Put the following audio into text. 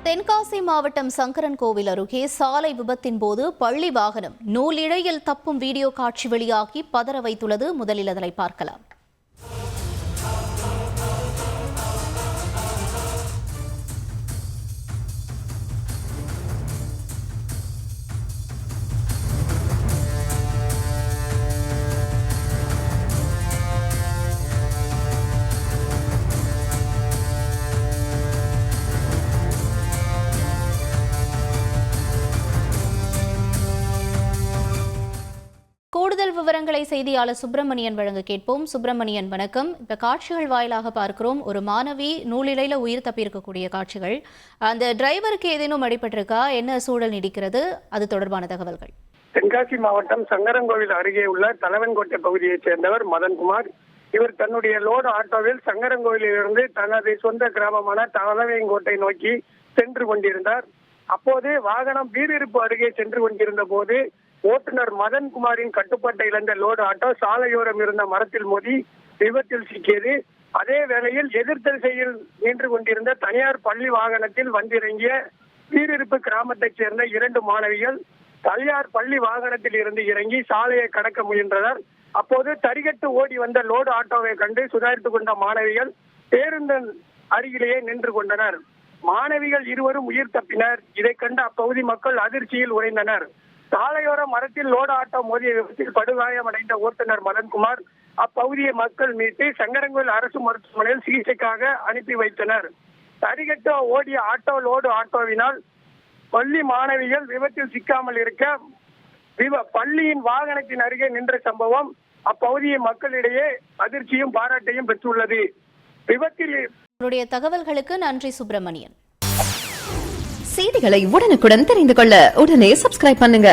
தென்காசி மாவட்டம் சங்கரன்கோவில் அருகே சாலை விபத்தின் போது பள்ளி வாகனம் நூலிழையில் தப்பும் வீடியோ காட்சி வெளியாகி பதற வைத்துள்ளது. முதலில் அதனை பார்க்கலாம். கூடுதல் விவரங்களை செய்தியாளர் சுப்பிரமணியன் வழங்க கேட்போம். சுப்பிரமணியன், வணக்கம். இப்ப காட்சிகள் வாயிலாக பார்க்கிறோம், ஒரு மாணவி நூலிழையில உயிர் தப்பியிருக்கக்கூடிய காட்சிகள். அந்த டிரைவருக்கு ஏதேனும் அடிபட்டிருக்கா? என்ன சூழல் நீடிக்கிறது? அது தொடர்பான தகவல்கள். தென்காசி மாவட்டம் சங்கரன்கோவில் அருகே உள்ள தலவன்கோட்டை பகுதியைச் சேர்ந்தவர் மதன்குமார். இவர் தன்னுடைய லோடு ஆட்டோவில் சங்கரன்கோவிலில் இருந்து தனது சொந்த கிராமமான தலவன்கோட்டை நோக்கி சென்று கொண்டிருந்தார். அப்போது வாகனம் வீரிருப்பு அருகே சென்று கொண்டிருந்த போது ஓட்டுநர் மதன்குமாரின் கட்டுப்பாட்டை இழந்த லோடு ஆட்டோ சாலையோரம் இருந்த மரத்தில் மோதி விபத்தில் சிக்கியது. அதே வேளையில் எதிர்த்திசையில் நின்று கொண்டிருந்த தனியார் பள்ளி வாகனத்தில் வந்திறங்கிய வீரிருப்பு கிராமத்தைச் சேர்ந்த 2 மாணவிகள் தனியார் பள்ளி வாகனத்தில் இருந்து இறங்கி சாலையை கடக்க முயன்றனர். அப்போது தரிகட்டு ஓடி வந்த லோடு ஆட்டோவை கண்டு சுதாரித்துக் கொண்ட மாணவிகள் பேருந்தின் அருகிலேயே நின்று கொண்டனர். மாணவிகள் இருவரும் உயிர் தப்பினர். இதை கண்டு அப்பகுதி மக்கள் அதிர்ச்சியில் உறைந்தனர். சாலையோர மரத்தில் லோடு ஆட்டோ மோதிய விபத்தில் படுகாயமடைந்த ஓட்டுநர் மதன்குமார் அப்பகுதியை மக்கள் மீட்டு சங்கரன்கோவில் அரசு மருத்துவமனையில் சிகிச்சைக்காக அனுப்பி வைத்தனர். தரிகட்டு ஓடிய ஆட்டோ லோடு ஆட்டோவினால் பள்ளி மாணவிகள் விபத்தில் சிக்காமல் இருக்க பள்ளியின் வாகனத்தின் அருகே நின்ற சம்பவம் அப்பகுதியை மக்களிடையே அதிர்ச்சியும் பாராட்டையும் பெற்றுள்ளது. விபத்தில் தகவல்களுக்கு நன்றி சுப்பிரமணியன். செய்திகளை உடனுக்குடன் தெரிந்து கொள்ள உடனே சப்ஸ்கிரைப் பண்ணுங்க.